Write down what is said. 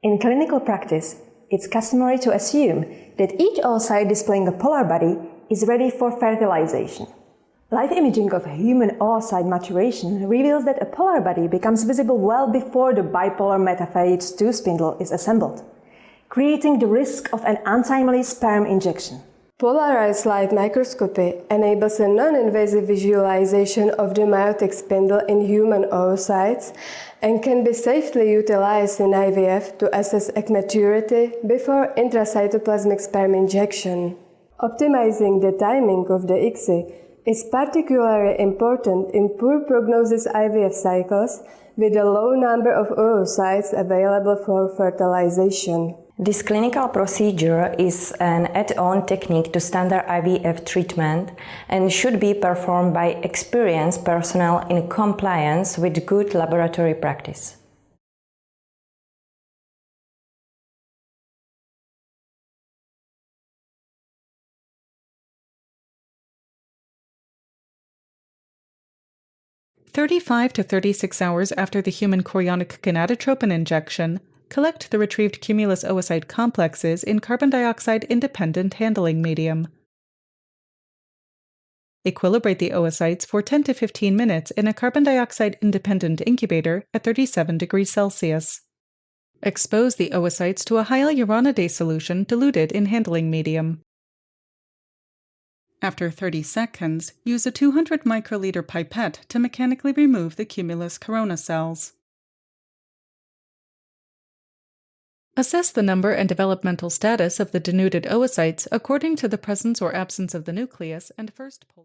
In clinical practice, it's customary to assume that each oocyte displaying a polar body is ready for fertilization. Live imaging of human oocyte maturation reveals that a polar body becomes visible well before the bipolar metaphase 2 spindle is assembled, creating the risk of an untimely sperm injection. Polarized light microscopy enables a non-invasive visualization of the meiotic spindle in human oocytes and can be safely utilized in IVF to assess egg maturity before intracytoplasmic sperm injection. Optimizing the timing of the ICSI is particularly important in poor prognosis IVF cycles with a low number of oocytes available for fertilization. This clinical procedure is an add-on technique to standard IVF treatment and should be performed by experienced personnel in compliance with good laboratory practice. "35 to 36 hours after the human chorionic gonadotropin injection, collect the retrieved cumulus oocyte complexes in carbon dioxide-independent handling medium. Equilibrate the oocytes for 10 to 15 minutes in a carbon dioxide-independent incubator at 37 degrees Celsius. Expose the oocytes to a hyaluronidase solution diluted in handling medium. After 30 seconds, use a 200 microliter pipette to mechanically remove the cumulus corona cells. Assess the number and developmental status of the denuded oocytes according to the presence or absence of the nucleus and first pull.